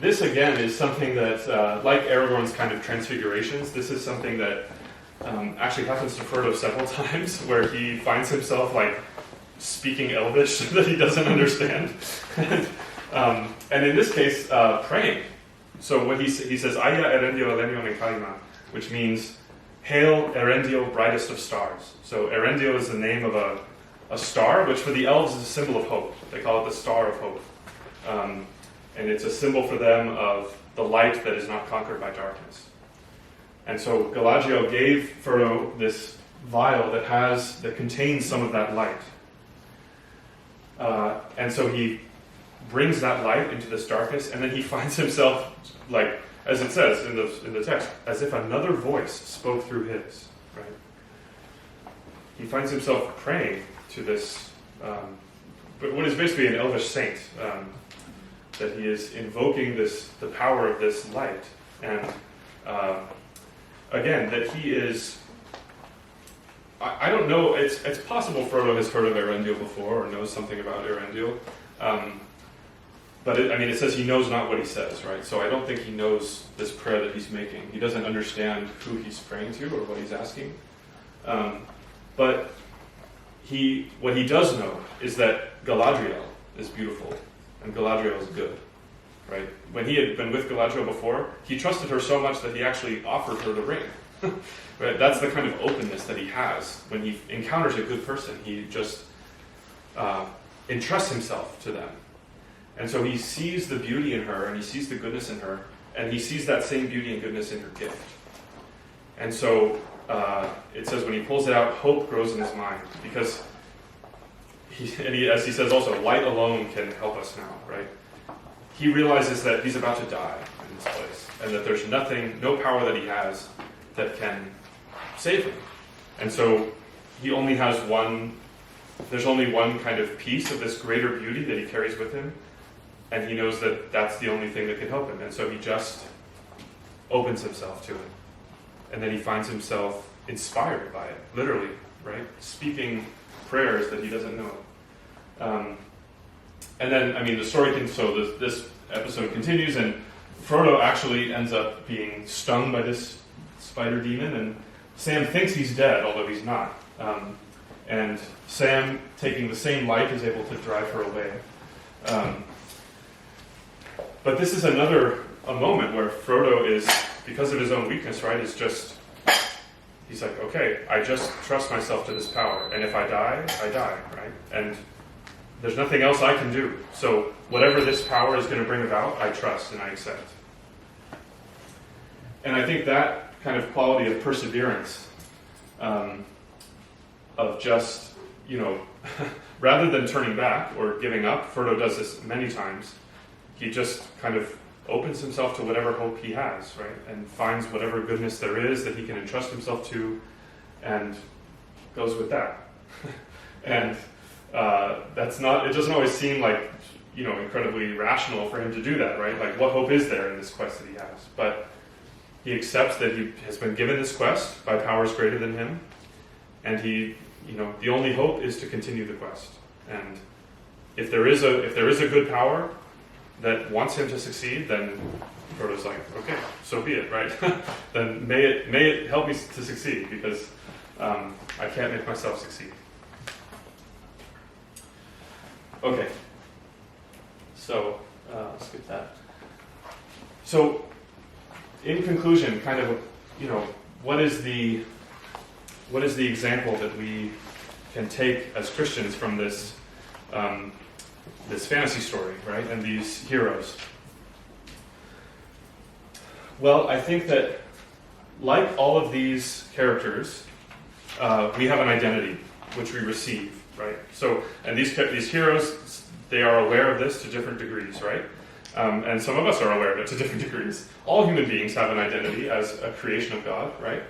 Speaker 1: this again is something that, like Aragorn's kind of transfigurations, this is something that actually happens to Frodo several times, where he finds himself like speaking Elvish that he doesn't understand, and in this case, praying. So what he says, "Aya erendio elenion en kalima," which means "Hail, Erendio, brightest of stars." So Erendio is the name of a star, which for the elves is a symbol of hope. They call it the Star of Hope. And it's a symbol for them of the light that is not conquered by darkness. And so Galadriel gave Frodo this vial that contains some of that light. And so he brings that light into this darkness, and then he finds himself, like, as it says in the text, as if another voice spoke through his, right? He finds himself praying to this, but what is basically an elvish saint, that he is invoking the power of this light, and again, that he is, I don't know, it's possible Frodo has heard of Erendiel before, or knows something about Erendiel, but it says he knows not what he says, right? So I don't think he knows this prayer that he's making. He doesn't understand who he's praying to or what he's asking. But what he does know is that Galadriel is beautiful and Galadriel is good, right? When he had been with Galadriel before, he trusted her so much that he actually offered her the ring. Right? That's the kind of openness that he has when he encounters a good person. He just entrusts himself to them. And so he sees the beauty in her, and he sees the goodness in her, and he sees that same beauty and goodness in her gift. And so it says when he pulls it out, hope grows in his mind, because as he says also, light alone can help us now, right? He realizes that he's about to die in this place, and that there's no power that he has that can save him. And so he only has there's only one kind of piece of this greater beauty that he carries with him, and he knows that that's the only thing that can help him. And so he just opens himself to it. And then he finds himself inspired by it, literally, right? Speaking prayers that he doesn't know. And then, the story this episode continues, and Frodo actually ends up being stung by this spider demon, and Sam thinks he's dead, although he's not. And Sam, taking the same light, is able to drive her away. But this is a moment where Frodo is, because of his own weakness, right, he's like, okay, I just trust myself to this power, and if I die, I die, right? And there's nothing else I can do. So whatever this power is going to bring about, I trust and I accept. And I think that kind of quality of perseverance, of just, rather than turning back or giving up, Frodo does this many times. He just kind of opens himself to whatever hope he has, right? And finds whatever goodness there is that he can entrust himself to, and goes with that. And it doesn't always seem like, incredibly rational for him to do that, right? Like, what hope is there in this quest that he has? But he accepts that he has been given this quest by powers greater than him, and he, the only hope is to continue the quest. And if there is a good power that wants him to succeed, then Frodo's like, okay, so be it, right? Then may it help me to succeed, because I can't make myself succeed. Okay, so let's get that. So, in conclusion, kind of, what is the example that we can take as Christians from this this fantasy story, right, and these heroes? Well, I think that, like all of these characters, we have an identity which we receive, right? So, and these heroes, they are aware of this to different degrees, right? And some of us are aware of it to different degrees. All human beings have an identity as a creation of God, right?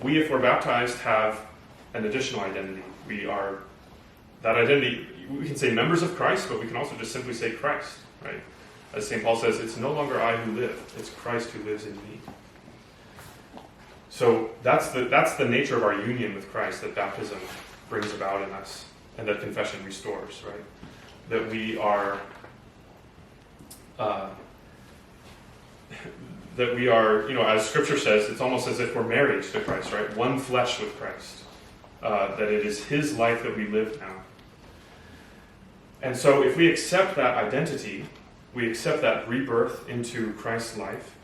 Speaker 1: We, if we're baptized, have an additional identity. We are, that identity, we can say members of Christ, but we can also just simply say Christ, right? As St. Paul says, it's no longer I who live, it's Christ who lives in me. So that's the nature of our union with Christ that baptism brings about in us, and that confession restores, right? That we are, as Scripture says, it's almost as if we're married to Christ, right? One flesh with Christ. That it is His life that we live now. And so if we accept that identity, we accept that rebirth into Christ's life,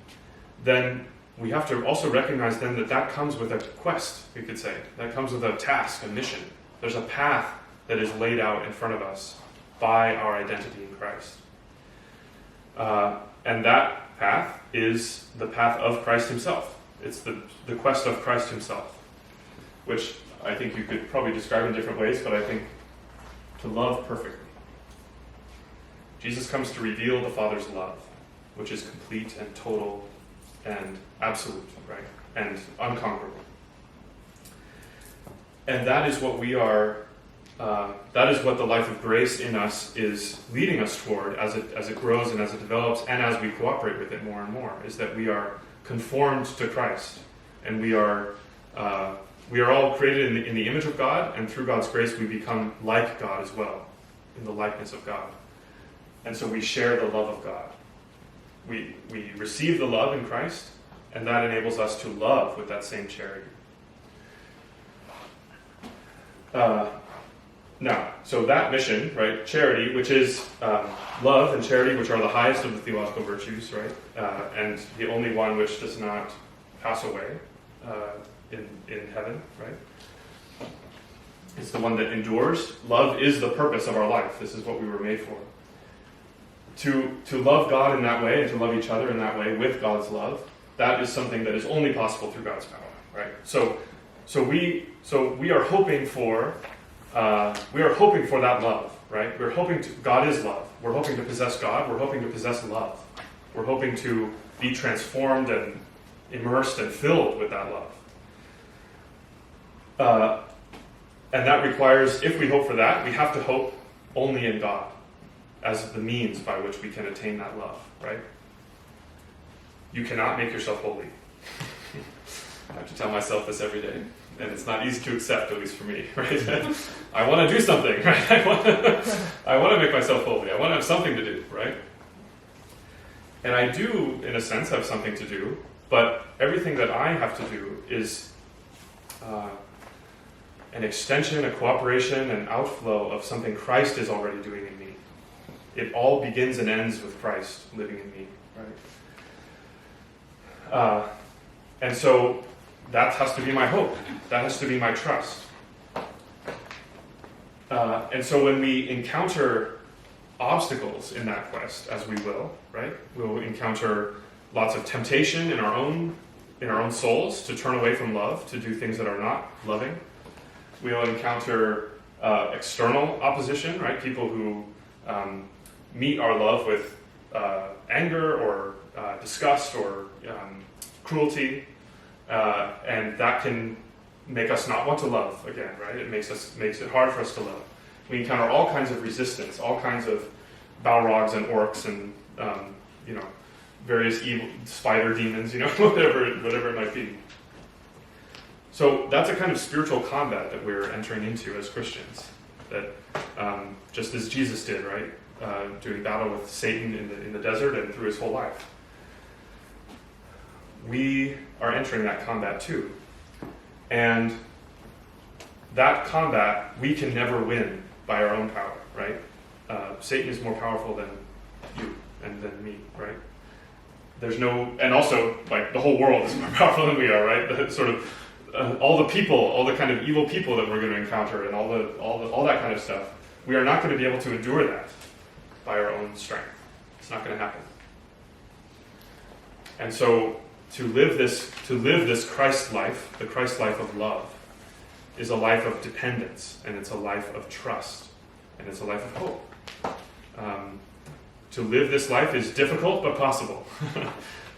Speaker 1: then we have to also recognize then that comes with a quest, we could say. That comes with a task, a mission. There's a path that is laid out in front of us by our identity in Christ. And that path is the path of Christ Himself. It's the quest of Christ Himself, which I think you could probably describe in different ways, but I think to love perfectly. Jesus comes to reveal the Father's love, which is complete and total and absolute, right? And unconquerable. And that is what we are, that is what the life of grace in us is leading us toward as it grows and as it develops and as we cooperate with it more and more, is that we are conformed to Christ. And we are all created in the image of God, and through God's grace we become like God as well, in the likeness of God. And so we share the love of God. We receive the love in Christ, and that enables us to love with that same charity. Now, so that mission, right, charity, which is love and charity, which are the highest of the theological virtues, right, and the only one which does not pass away in heaven, right? It's the one that endures. Love is the purpose of our life. This is what we were made for. To love God in that way and to love each other in that way with God's love, that is something that is only possible through God's power, right? So we are hoping for that love, right? God is love. We're hoping to possess God. We're hoping to possess love. We're hoping to be transformed and immersed and filled with that love. And that requires, if we hope for that, we have to hope only in God as the means by which we can attain that love, right? You cannot make yourself holy. I have to tell myself this every day, and it's not easy to accept, at least for me, right? I want to do something, right? I want to make myself holy. I want to have something to do, right? And I do, in a sense, have something to do, but everything that I have to do is an extension, a cooperation, an outflow of something Christ is already doing in me. It all begins and ends with Christ living in me, right? And so that has to be my hope. That has to be my trust. And so when we encounter obstacles in that quest, as we will, right? We'll encounter lots of temptation in our own souls to turn away from love, to do things that are not loving. We'll encounter external opposition, right? People who meet our love with anger or disgust or cruelty, and that can make us not want to love again, right? It makes it hard for us to love. We encounter all kinds of resistance, all kinds of Balrogs and orcs and various evil spider demons, whatever it might be. So that's a kind of spiritual combat that we're entering into as Christians. That just as Jesus did, right? Doing battle with Satan in the desert and through his whole life. We are entering that combat too. And that combat we can never win by our own power, right? Satan is more powerful than you and than me, right? And also, like, the whole world is more powerful than we are, right? The sort of all the people, all the kind of evil people that we're going to encounter, and all that kind of stuff. We are not going to be able to endure that by our own strength. It's not going to happen. And so, to live this Christ life, the Christ life of love, is a life of dependence, and it's a life of trust, and it's a life of hope. to live this life is difficult but possible.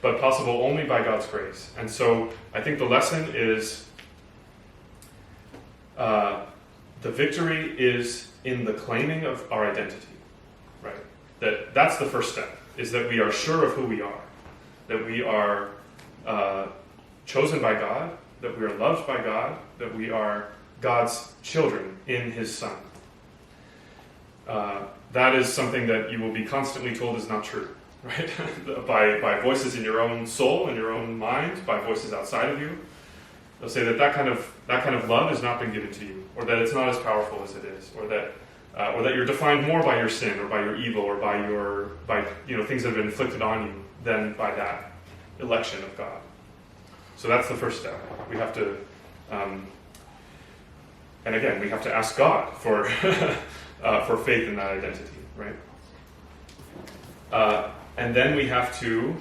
Speaker 1: But possible only by God's grace. And so I think the lesson is the victory is in the claiming of our identity, right? That's the first step, is that we are sure of who we are, that we are chosen by God, that we are loved by God, that we are God's children in His Son. That is something that you will be constantly told is not true, right? by voices in your own soul, in your own mind, by voices outside of you. They'll say that kind of love has not been given to you, or that it's not as powerful as it is, or that you're defined more by your sin, or by your evil, or by things that have been inflicted on you, than by that election of God. So that's the first step. We have to, and again, we have to ask God for for faith in that identity, right? And then we have to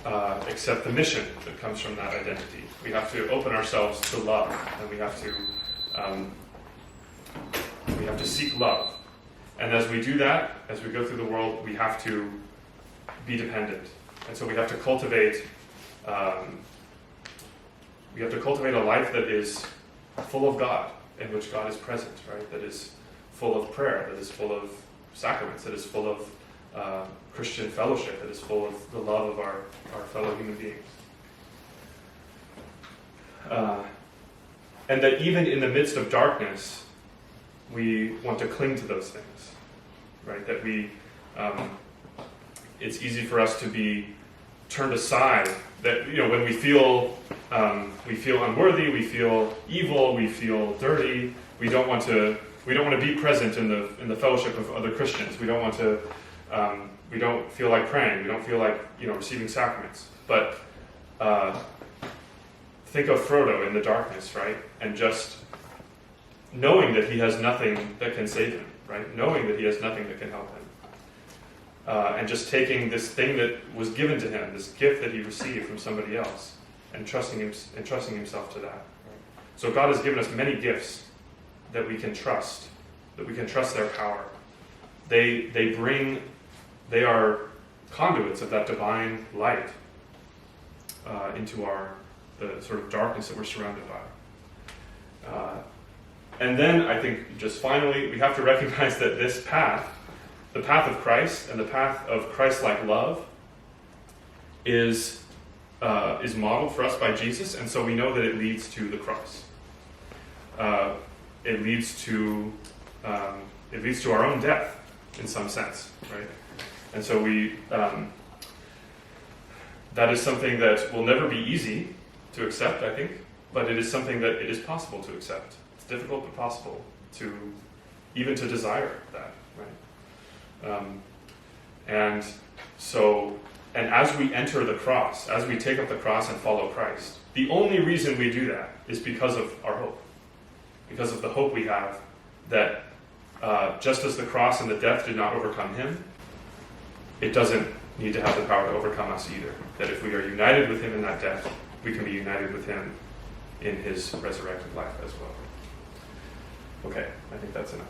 Speaker 1: accept the mission that comes from that identity. We have to open ourselves to love, and we have to seek love. And as we do that, as we go through the world, we have to be dependent. And so we have to cultivate a life that is full of God, in which God is present, right? That is full of prayer, that is full of sacraments, that is full of Christian fellowship, that is full of the love of our fellow human beings. And that even in the midst of darkness, we want to cling to those things, right? That it's easy for us to be turned aside. That when we feel unworthy, we feel evil, we feel dirty. We don't want to be present in the fellowship of other Christians. We don't want to. We don't feel like praying. We don't feel like receiving sacraments. But think of Frodo in the darkness, right? And just knowing that he has nothing that can save him, right? Knowing that he has nothing that can help him. And just taking this thing that was given to him, this gift that he received from somebody else, and trusting himself to that. Right? So God has given us many gifts that we can trust their power. They are conduits of that divine light into the sort of darkness that we're surrounded by. And then I think just finally, we have to recognize that this path, the path of Christ and the path of Christ-like love, is modeled for us by Jesus, and so we know that it leads to the cross. It leads to our own death, in some sense, right? And so that is something that will never be easy to accept, I think, but it is something that it is possible to accept. It's difficult but possible to desire that, right? And as we enter the cross, as we take up the cross and follow Christ, the only reason we do that is because of our hope. Because of the hope we have that just as the cross and the death did not overcome him, it doesn't need to have the power to overcome us either. That if we are united with him in that death, we can be united with him in his resurrected life as well. Okay, I think that's enough.